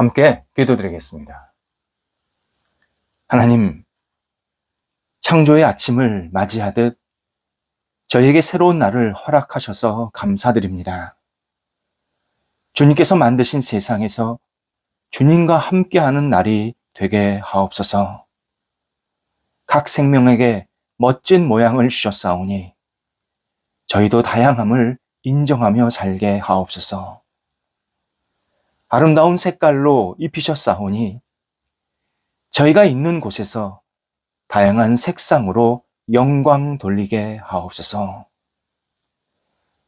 함께 기도드리겠습니다. 하나님, 창조의 아침을 맞이하듯 저희에게 새로운 날을 허락하셔서 감사드립니다. 주님께서 만드신 세상에서 주님과 함께하는 날이 되게 하옵소서. 각 생명에게 멋진 모양을 주셨사오니 저희도 다양함을 인정하며 살게 하옵소서. 아름다운 색깔로 입히셨사오니 저희가 있는 곳에서 다양한 색상으로 영광 돌리게 하옵소서.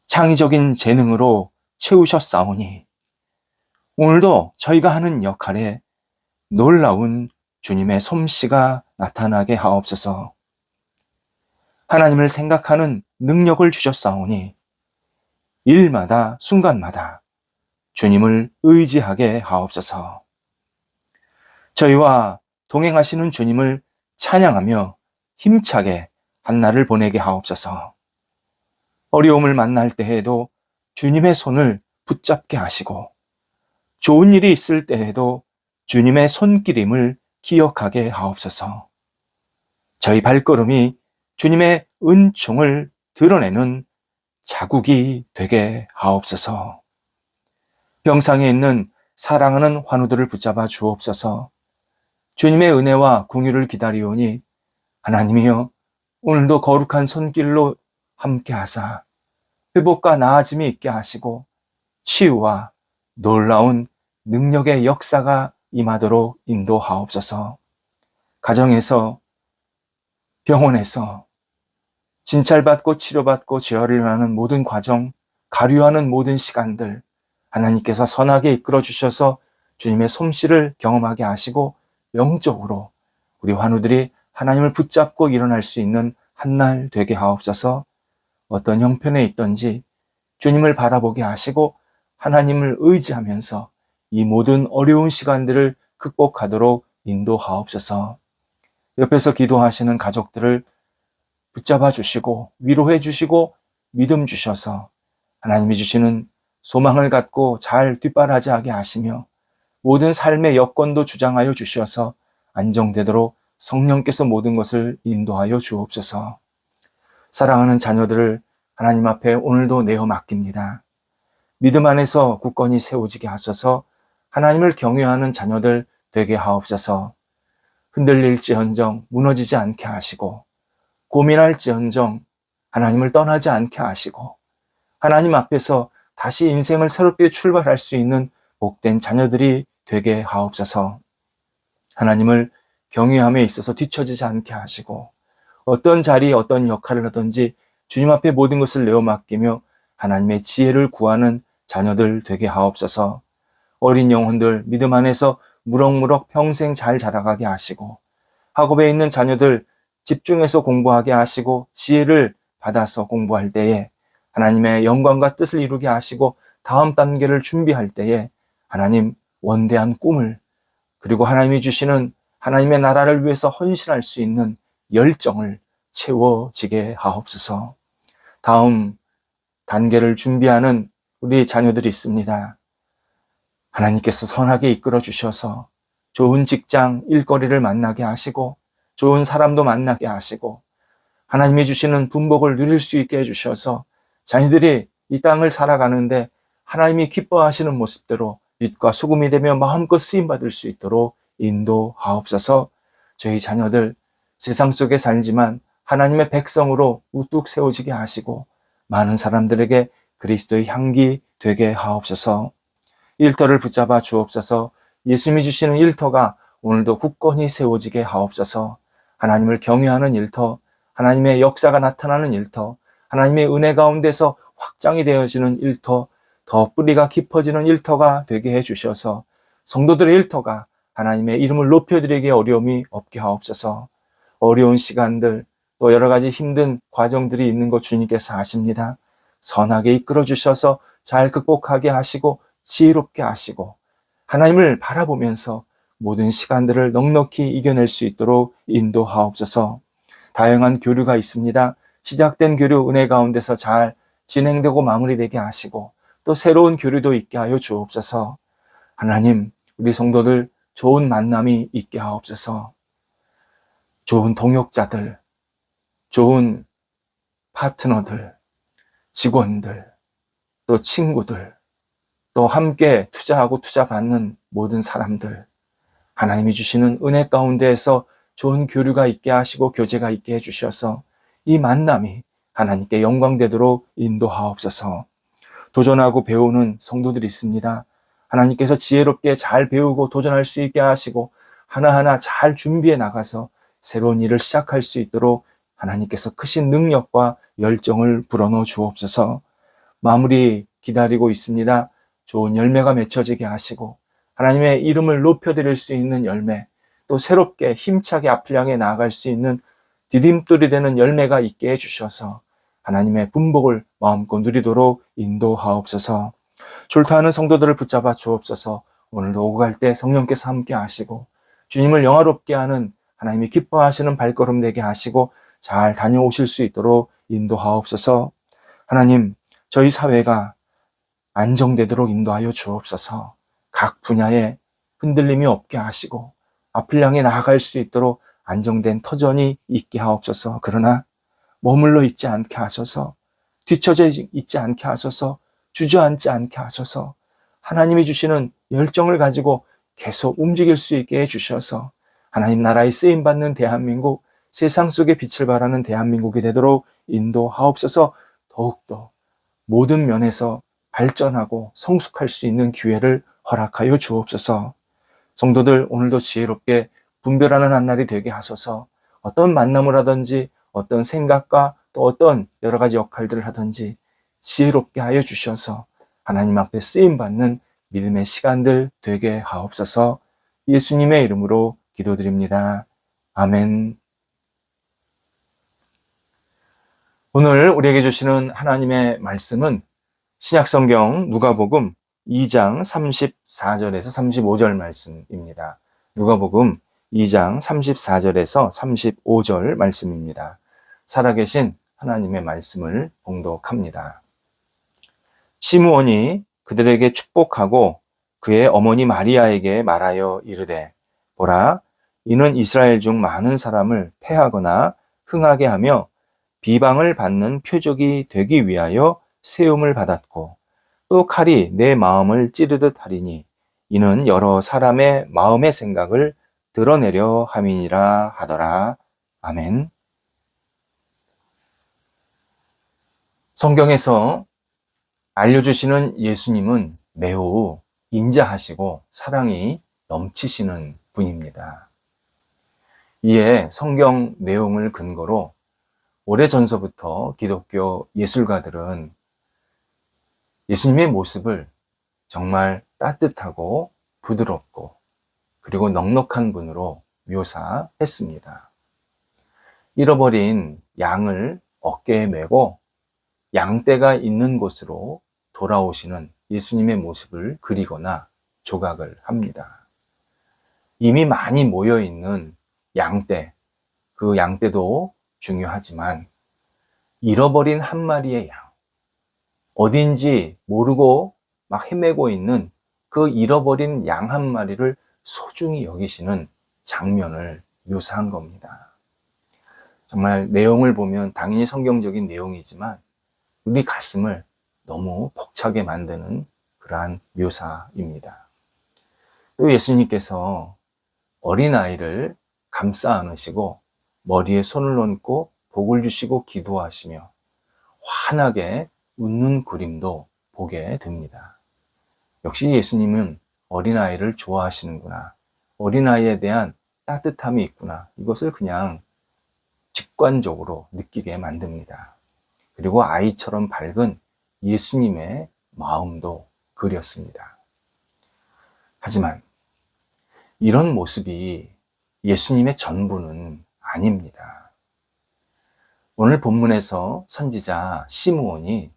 창의적인 재능으로 채우셨사오니 오늘도 저희가 하는 역할에 놀라운 주님의 솜씨가 나타나게 하옵소서. 하나님을 생각하는 능력을 주셨사오니 일마다 순간마다 주님을 의지하게 하옵소서. 저희와 동행하시는 주님을 찬양하며 힘차게 한날을 보내게 하옵소서. 어려움을 만날 때에도 주님의 손을 붙잡게 하시고 좋은 일이 있을 때에도 주님의 손길임을 기억하게 하옵소서. 저희 발걸음이 주님의 은총을 드러내는 자국이 되게 하옵소서. 병상에 있는 사랑하는 환우들을 붙잡아 주옵소서. 주님의 은혜와 긍휼을 기다리오니 하나님이여 오늘도 거룩한 손길로 함께 하사 회복과 나아짐이 있게 하시고 치유와 놀라운 능력의 역사가 임하도록 인도하옵소서. 가정에서, 병원에서 진찰받고 치료받고 재활을 하는 모든 과정, 가류하는 모든 시간들 하나님께서 선하게 이끌어 주셔서 주님의 솜씨를 경험하게 하시고 영적으로 우리 환우들이 하나님을 붙잡고 일어날 수 있는 한날 되게 하옵소서. 어떤 형편에 있든지 주님을 바라보게 하시고 하나님을 의지하면서 이 모든 어려운 시간들을 극복하도록 인도하옵소서. 옆에서 기도하시는 가족들을 붙잡아 주시고 위로해 주시고 믿음 주셔서 하나님이 주시는 소망을 갖고 잘 뒷바라지하게 하시며 모든 삶의 여건도 주장하여 주셔서 안정되도록 성령께서 모든 것을 인도하여 주옵소서. 사랑하는 자녀들을 하나님 앞에 오늘도 내어 맡깁니다. 믿음 안에서 굳건히 세워지게 하소서. 하나님을 경외하는 자녀들 되게 하옵소서. 흔들릴지언정 무너지지 않게 하시고 고민할지언정 하나님을 떠나지 않게 하시고 하나님 앞에서 다시 인생을 새롭게 출발할 수 있는 복된 자녀들이 되게 하옵소서. 하나님을 경외함에 있어서 뒤처지지 않게 하시고 어떤 자리 어떤 역할을 하든지 주님 앞에 모든 것을 내어 맡기며 하나님의 지혜를 구하는 자녀들 되게 하옵소서. 어린 영혼들 믿음 안에서 무럭무럭 평생 잘 자라가게 하시고 학업에 있는 자녀들 집중해서 공부하게 하시고 지혜를 받아서 공부할 때에 하나님의 영광과 뜻을 이루게 하시고 다음 단계를 준비할 때에 하나님 원대한 꿈을 그리고 하나님이 주시는 하나님의 나라를 위해서 헌신할 수 있는 열정을 채워지게 하옵소서. 다음 단계를 준비하는 우리 자녀들이 있습니다. 하나님께서 선하게 이끌어 주셔서 좋은 직장, 일거리를 만나게 하시고 좋은 사람도 만나게 하시고 하나님이 주시는 분복을 누릴 수 있게 해주셔서 자녀들이 이 땅을 살아가는데 하나님이 기뻐하시는 모습대로 빛과 소금이 되며 마음껏 쓰임받을 수 있도록 인도하옵소서. 저희 자녀들 세상 속에 살지만 하나님의 백성으로 우뚝 세워지게 하시고 많은 사람들에게 그리스도의 향기 되게 하옵소서. 일터를 붙잡아 주옵소서. 예수님이 주시는 일터가 오늘도 굳건히 세워지게 하옵소서. 하나님을 경외하는 일터, 하나님의 역사가 나타나는 일터, 하나님의 은혜 가운데서 확장이 되어지는 일터, 더 뿌리가 깊어지는 일터가 되게 해주셔서 성도들의 일터가 하나님의 이름을 높여드리기에 어려움이 없게 하옵소서. 어려운 시간들, 또 여러 가지 힘든 과정들이 있는 것 주님께서 아십니다. 선하게 이끌어 주셔서 잘 극복하게 하시고 지혜롭게 하시고 하나님을 바라보면서 모든 시간들을 넉넉히 이겨낼 수 있도록 인도하옵소서. 다양한 교류가 있습니다. 시작된 교류 은혜 가운데서 잘 진행되고 마무리되게 하시고 또 새로운 교류도 있게 하여 주옵소서. 하나님, 우리 성도들 좋은 만남이 있게 하옵소서. 좋은 동역자들, 좋은 파트너들, 직원들, 또 친구들, 또 함께 투자하고 투자받는 모든 사람들, 하나님이 주시는 은혜 가운데에서 좋은 교류가 있게 하시고 교제가 있게 해주셔서 이 만남이 하나님께 영광되도록 인도하옵소서. 도전하고 배우는 성도들이 있습니다. 하나님께서 지혜롭게 잘 배우고 도전할 수 있게 하시고 하나하나 잘 준비해 나가서 새로운 일을 시작할 수 있도록 하나님께서 크신 능력과 열정을 불어넣어 주옵소서. 마무리 기다리고 있습니다. 좋은 열매가 맺혀지게 하시고 하나님의 이름을 높여드릴 수 있는 열매, 또 새롭게 힘차게 앞을 향해 나아갈 수 있는 디딤돌이 되는 열매가 있게 해주셔서 하나님의 분복을 마음껏 누리도록 인도하옵소서. 출타하는 성도들을 붙잡아 주옵소서. 오늘도 오고 갈 때 성령께서 함께 하시고 주님을 영화롭게 하는 하나님이 기뻐하시는 발걸음 되게 하시고 잘 다녀오실 수 있도록 인도하옵소서. 하나님, 저희 사회가 안정되도록 인도하여 주옵소서. 각 분야에 흔들림이 없게 하시고 앞을 향해 나아갈 수 있도록 안정된 터전이 있게 하옵소서. 그러나 머물러 있지 않게 하소서. 뒤처져 있지 않게 하소서. 주저앉지 않게 하소서. 하나님이 주시는 열정을 가지고 계속 움직일 수 있게 해주셔서 하나님 나라에 쓰임받는 대한민국, 세상 속에 빛을 발하는 대한민국이 되도록 인도하옵소서. 더욱더 모든 면에서 발전하고 성숙할 수 있는 기회를 허락하여 주옵소서. 성도들 오늘도 지혜롭게 분별하는 한 날이 되게 하소서. 어떤 만남을 하든지 어떤 생각과 또 어떤 여러 가지 역할들을 하든지 지혜롭게 하여 주셔서 하나님 앞에 쓰임받는 믿음의 시간들 되게 하옵소서. 예수님의 이름으로 기도드립니다. 아멘. 오늘 우리에게 주시는 하나님의 말씀은 신약성경 누가복음 2장 34절에서 35절 말씀입니다. 누가복음 2장 34절에서 35절 말씀입니다. 살아계신 하나님의 말씀을 봉독합니다. 시므온이 그들에게 축복하고 그의 어머니 마리아에게 말하여 이르되 보라, 이는 이스라엘 중 많은 사람을 패하거나 흥하게 하며 비방을 받는 표적이 되기 위하여 세움을 받았고 또 칼이 내 마음을 찌르듯 하리니 이는 여러 사람의 마음의 생각을 드러내려 함이니라 하더라. 아멘. 성경에서 알려주시는 예수님은 매우 인자하시고 사랑이 넘치시는 분입니다. 이에 성경 내용을 근거로 오래전서부터 기독교 예술가들은 예수님의 모습을 정말 따뜻하고 부드럽고 그리고 넉넉한 분으로 묘사했습니다. 잃어버린 양을 어깨에 메고 양떼가 있는 곳으로 돌아오시는 예수님의 모습을 그리거나 조각을 합니다. 이미 많이 모여있는 양떼, 그 양떼도 중요하지만 잃어버린 한 마리의 양, 어딘지 모르고 막 헤매고 있는 그 잃어버린 양 한 마리를 소중히 여기시는 장면을 묘사한 겁니다. 정말 내용을 보면 당연히 성경적인 내용이지만 우리 가슴을 너무 벅차게 만드는 그러한 묘사입니다. 또 예수님께서 어린아이를 감싸 안으시고 머리에 손을 얹고 복을 주시고 기도하시며 환하게 웃는 그림도 보게 됩니다. 역시 예수님은 어린아이를 좋아하시는구나. 어린아이에 대한 따뜻함이 있구나. 이것을 그냥 직관적으로 느끼게 만듭니다. 그리고 아이처럼 밝은 예수님의 마음도 그렸습니다. 하지만 이런 모습이 예수님의 전부는 아닙니다. 오늘 본문에서 선지자 시므온이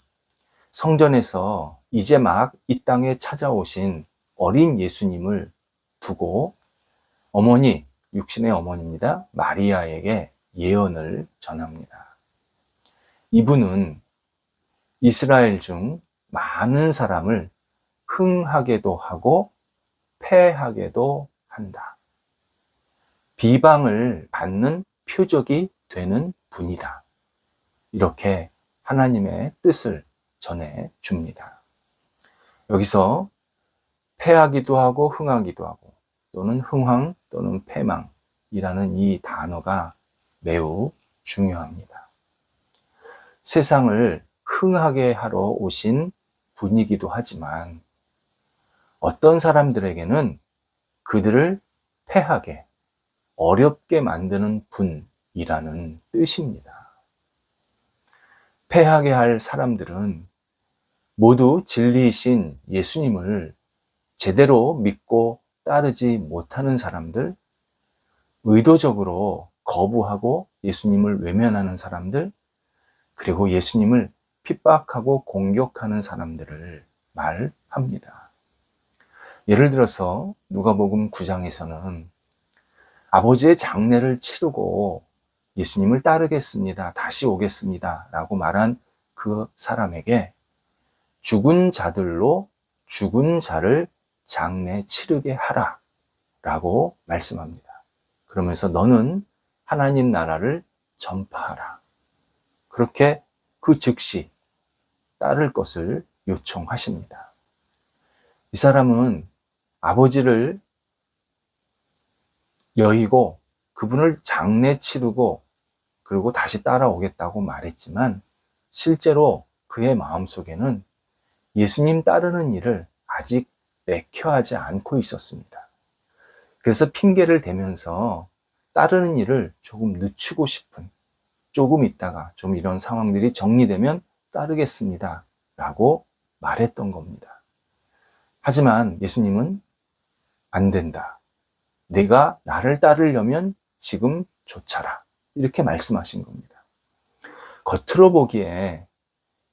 성전에서 이제 막 이 땅에 찾아오신 어린 예수님을 두고 어머니, 육신의 어머니입니다. 마리아에게 예언을 전합니다. 이분은 이스라엘 중 많은 사람을 흥하게도 하고 패하게도 한다. 비방을 받는 표적이 되는 분이다. 이렇게 하나님의 뜻을 전해 줍니다. 여기서 패하기도 하고 흥하기도 하고 또는 흥황 또는 패망이라는 이 단어가 매우 중요합니다. 세상을 흥하게 하러 오신 분이기도 하지만 어떤 사람들에게는 그들을 패하게, 어렵게 만드는 분이라는 뜻입니다. 패하게 할 사람들은 모두 진리이신 예수님을 제대로 믿고 따르지 못하는 사람들, 의도적으로 거부하고 예수님을 외면하는 사람들, 그리고 예수님을 핍박하고 공격하는 사람들을 말합니다. 예를 들어서 누가복음 9장에서는 아버지의 장례를 치르고 예수님을 따르겠습니다. 다시 오겠습니다. 라고 말한 그 사람에게 죽은 자들로 죽은 자를 장례 치르게 하라 라고 말씀합니다. 그러면서 너는 하나님 나라를 전파하라. 그렇게 그 즉시 따를 것을 요청하십니다. 이 사람은 아버지를 여의고 그분을 장례 치르고 그리고 다시 따라오겠다고 말했지만 실제로 그의 마음속에는 예수님 따르는 일을 아직 내켜하지 않고 있었습니다. 그래서 핑계를 대면서 따르는 일을 조금 늦추고 싶은, 조금 있다가 좀 이런 상황들이 정리되면 따르겠습니다 라고 말했던 겁니다. 하지만 예수님은 안 된다. 내가 나를 따르려면 지금 쫓아라. 이렇게 말씀하신 겁니다. 겉으로 보기에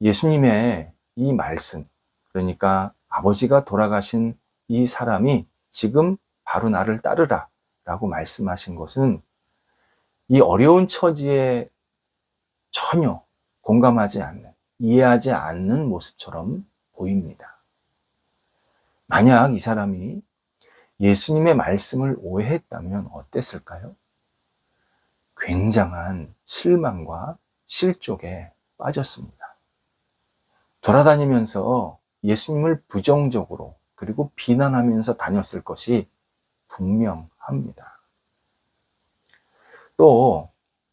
예수님의 이 말씀, 그러니까 아버지가 돌아가신 이 사람이 지금 바로 나를 따르라 라고 말씀하신 것은 이 어려운 처지에 전혀 공감하지 않는, 이해하지 않는 모습처럼 보입니다. 만약 이 사람이 예수님의 말씀을 오해했다면 어땠을까요? 굉장한 실망과 실족에 빠졌습니다. 돌아다니면서 예수님을 부정적으로 그리고 비난하면서 다녔을 것이 분명합니다. 또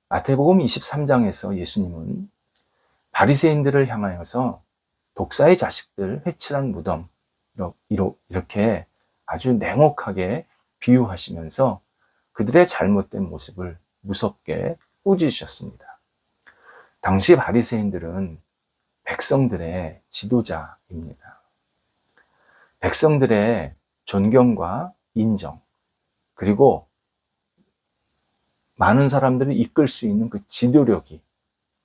마태복음 23장에서 예수님은 바리새인들을 향하여서 독사의 자식들 회칠한 무덤 이렇게 아주 냉혹하게 비유하시면서 그들의 잘못된 모습을 무섭게 꾸짖으셨습니다. 당시 바리새인들은 백성들의 지도자입니다. 백성들의 존경과 인정, 그리고 많은 사람들을 이끌 수 있는 그 지도력이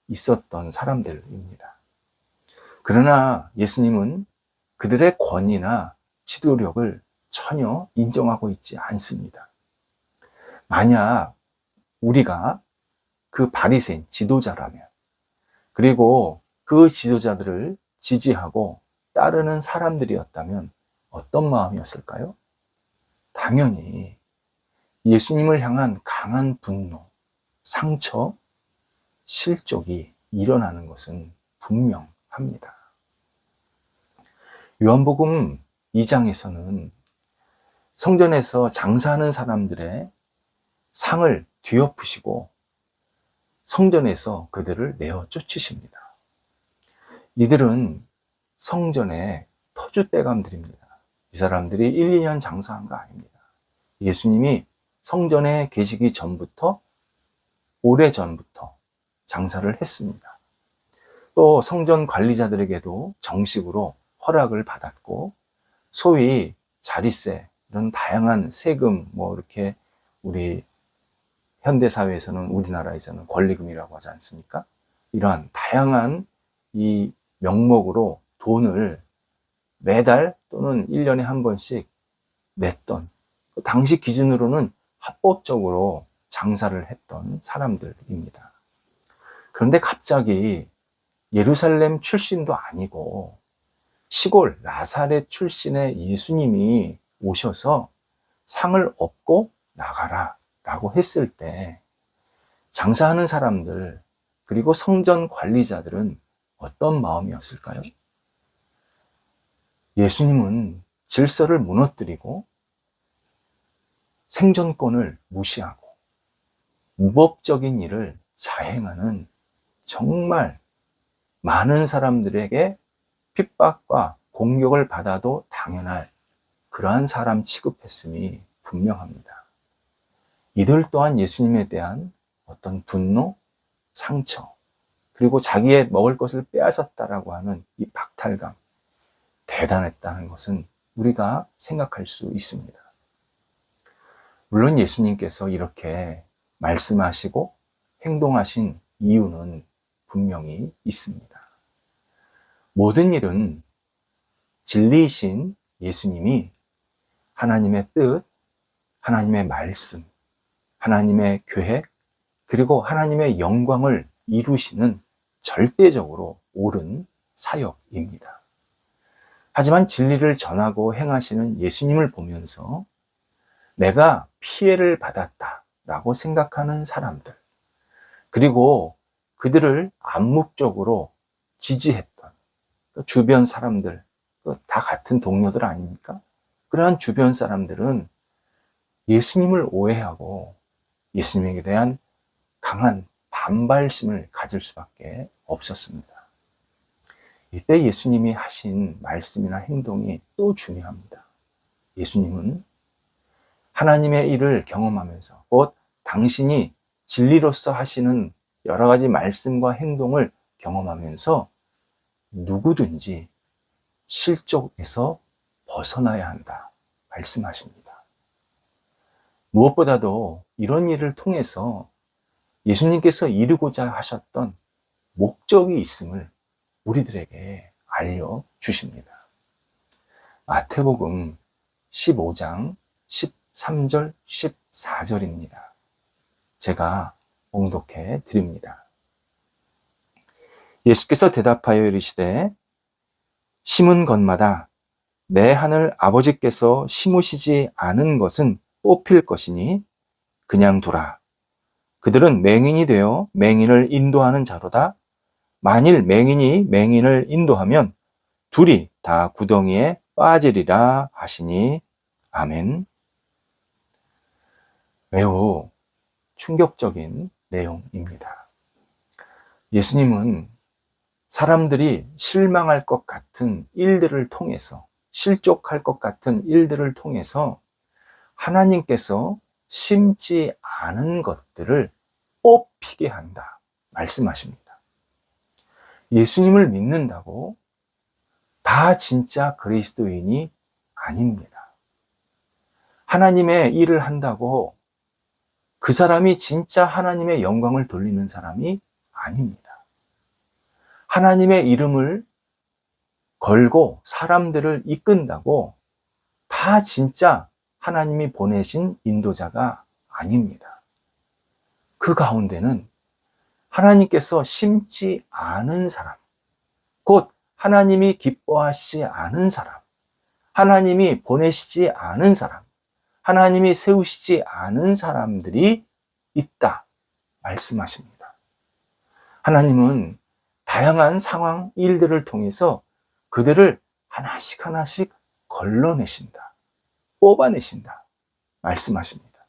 있었던 사람들입니다. 그러나 예수님은 그들의 권위나 지도력을 전혀 인정하고 있지 않습니다. 만약 우리가 그 바리새인 지도자라면, 그리고 그 지도자들을 지지하고 따르는 사람들이었다면 어떤 마음이었을까요? 당연히 예수님을 향한 강한 분노, 상처, 실족이 일어나는 것은 분명합니다. 요한복음 2장에서는 성전에서 장사하는 사람들의 상을 뒤엎으시고 성전에서 그들을 내어 쫓으십니다. 이들은 성전의 터줏대감들입니다. 이 사람들이 1, 2년 장사한 거 아닙니다. 예수님이 성전에 계시기 전부터, 오래전부터 장사를 했습니다. 또 성전 관리자들에게도 정식으로 허락을 받았고, 소위 자리세, 이런 다양한 세금, 이렇게 우리 현대사회에서는, 우리나라에서는 권리금이라고 하지 않습니까? 이러한 다양한 이 명목으로 돈을 매달 또는 1년에 한 번씩 냈던, 당시 기준으로는 합법적으로 장사를 했던 사람들입니다. 그런데 갑자기 예루살렘 출신도 아니고 시골 나사렛 출신의 예수님이 오셔서 상을 얻고 나가라 라고 했을 때 장사하는 사람들 그리고 성전 관리자들은 어떤 마음이었을까요? 예수님은 질서를 무너뜨리고 생존권을 무시하고 무법적인 일을 자행하는 정말 많은 사람들에게 핍박과 공격을 받아도 당연할 그러한 사람 취급했음이 분명합니다. 이들 또한 예수님에 대한 어떤 분노, 상처, 그리고 자기의 먹을 것을 빼앗았다라고 하는 이 박탈감, 대단했다는 것은 우리가 생각할 수 있습니다. 물론 예수님께서 이렇게 말씀하시고 행동하신 이유는 분명히 있습니다. 모든 일은 진리이신 예수님이 하나님의 뜻, 하나님의 말씀, 하나님의 계획, 그리고 하나님의 영광을 이루시는 절대적으로 옳은 사역입니다. 하지만 진리를 전하고 행하시는 예수님을 보면서 내가 피해를 받았다라고 생각하는 사람들, 그리고 그들을 암묵적으로 지지했던 주변 사람들, 다 같은 동료들 아닙니까? 그러한 주변 사람들은 예수님을 오해하고 예수님에 대한 강한 반발심을 가질 수밖에 없었습니다. 이때 예수님이 하신 말씀이나 행동이 또 중요합니다. 예수님은 하나님의 일을 경험하면서 곧 당신이 진리로서 하시는 여러 가지 말씀과 행동을 경험하면서 누구든지 실족에서 벗어나야 한다 말씀하십니다. 무엇보다도 이런 일을 통해서 예수님께서 이루고자 하셨던 목적이 있음을 우리들에게 알려주십니다. 마태복음 15장 13절 14절입니다. 제가 봉독해 드립니다. 예수께서 대답하여 이르시되 심은 것마다 내 하늘 아버지께서 심으시지 않은 것은 뽑힐 것이니 그냥 두라. 그들은 맹인이 되어 맹인을 인도하는 자로다. 만일 맹인이 맹인을 인도하면 둘이 다 구덩이에 빠지리라 하시니 아멘. 매우 충격적인 내용입니다. 예수님은 사람들이 실망할 것 같은 일들을 통해서, 실족할 것 같은 일들을 통해서 하나님께서 심지 않은 것들을 뽑히게 한다 말씀하십니다. 예수님을 믿는다고 다 진짜 그리스도인이 아닙니다. 하나님의 일을 한다고 그 사람이 진짜 하나님의 영광을 돌리는 사람이 아닙니다. 하나님의 이름을 걸고 사람들을 이끈다고 다 진짜 하나님이 보내신 인도자가 아닙니다. 그 가운데는 하나님께서 심지 않은 사람, 곧 하나님이 기뻐하시지 않은 사람, 하나님이 보내시지 않은 사람, 하나님이 세우시지 않은 사람들이 있다 말씀하십니다. 하나님은 다양한 상황, 일들을 통해서 그들을 하나씩 하나씩 걸러내신다, 뽑아내신다 말씀하십니다.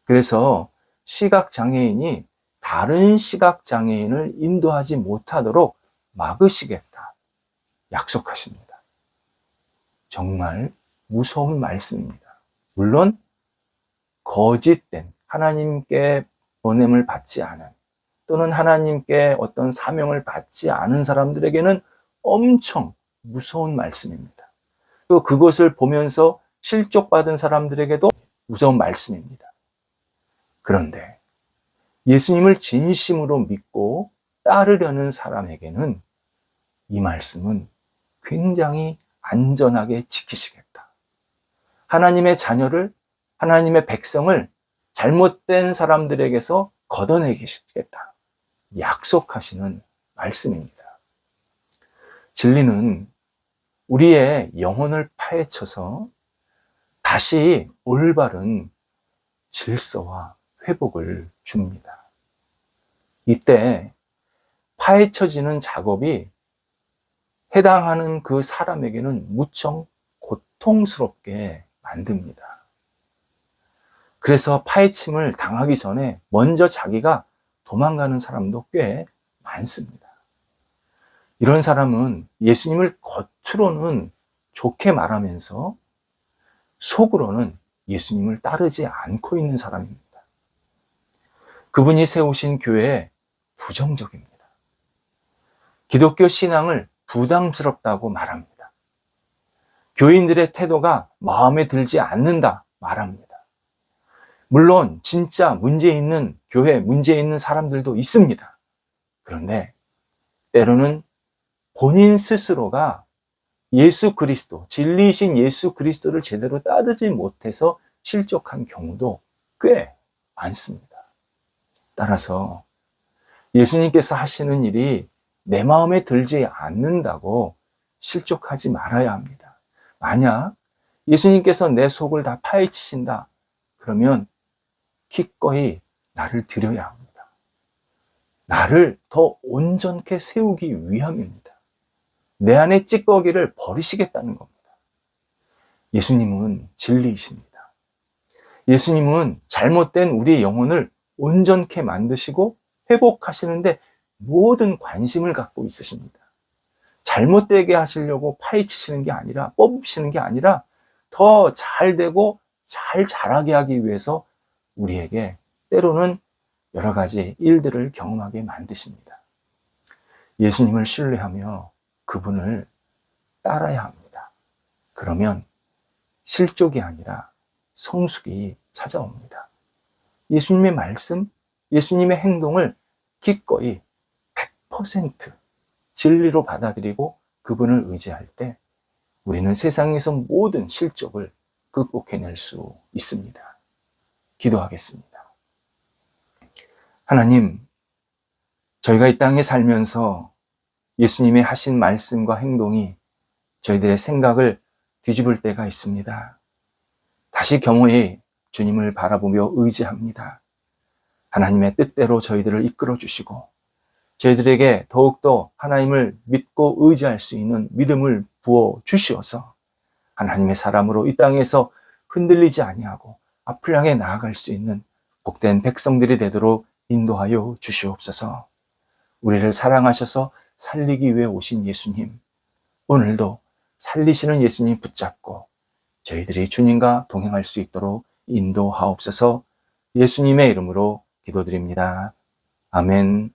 그래서 시각장애인이 다른 시각장애인을 인도하지 못하도록 막으시겠다 약속하십니다. 정말 무서운 말씀입니다. 물론 거짓된 하나님께 보냄을 받지 않은 또는 하나님께 어떤 사명을 받지 않은 사람들에게는 엄청 무서운 말씀입니다. 또 그것을 보면서 실족받은 사람들에게도 무서운 말씀입니다. 그런데 예수님을 진심으로 믿고 따르려는 사람에게는 이 말씀은 굉장히 안전하게 지키시겠다. 하나님의 자녀를, 하나님의 백성을 잘못된 사람들에게서 걷어내시겠다. 약속하시는 말씀입니다. 진리는 우리의 영혼을 파헤쳐서 다시 올바른 질서와 회복을 줍니다. 이때 파헤쳐지는 작업이 해당하는 그 사람에게는 무척 고통스럽게 만듭니다. 그래서 파헤침을 당하기 전에 먼저 자기가 도망가는 사람도 꽤 많습니다. 이런 사람은 예수님을 겉으로는 좋게 말하면서 속으로는 예수님을 따르지 않고 있는 사람입니다. 그분이 세우신 교회에 부정적입니다. 기독교 신앙을 부담스럽다고 말합니다. 교인들의 태도가 마음에 들지 않는다 말합니다. 물론 진짜 문제 있는 교회, 문제 있는 사람들도 있습니다. 그런데 때로는 본인 스스로가 예수 그리스도, 진리이신 예수 그리스도를 제대로 따르지 못해서 실족한 경우도 꽤 많습니다. 따라서 예수님께서 하시는 일이 내 마음에 들지 않는다고 실족하지 말아야 합니다. 만약 예수님께서 내 속을 다 파헤치신다, 그러면 기꺼이 나를 드려야 합니다. 나를 더 온전케 세우기 위함입니다. 내 안의 찌꺼기를 버리시겠다는 겁니다. 예수님은 진리이십니다. 예수님은 잘못된 우리의 영혼을 온전케 만드시고 회복하시는데 모든 관심을 갖고 있으십니다. 잘못되게 하시려고 파헤치시는 게 아니라, 뽑으시는 게 아니라 더 잘 되고 잘 자라게 하기 위해서 우리에게 때로는 여러 가지 일들을 경험하게 만드십니다. 예수님을 신뢰하며 그분을 따라야 합니다. 그러면 실족이 아니라 성숙이 찾아옵니다. 예수님의 말씀, 예수님의 행동을 기꺼이 100% 진리로 받아들이고 그분을 의지할 때 우리는 세상에서 모든 실족을 극복해낼 수 있습니다. 기도하겠습니다. 하나님, 저희가 이 땅에 살면서 예수님의 하신 말씀과 행동이 저희들의 생각을 뒤집을 때가 있습니다. 다시 겸허히 주님을 바라보며 의지합니다. 하나님의 뜻대로 저희들을 이끌어 주시고 저희들에게 더욱더 하나님을 믿고 의지할 수 있는 믿음을 부어 주시어서 하나님의 사람으로 이 땅에서 흔들리지 아니하고 앞을 향해 나아갈 수 있는 복된 백성들이 되도록 인도하여 주시옵소서. 우리를 사랑하셔서 살리기 위해 오신 예수님, 오늘도 살리시는 예수님 붙잡고 저희들이 주님과 동행할 수 있도록 인도하옵소서. 예수님의 이름으로 기도드립니다. 아멘.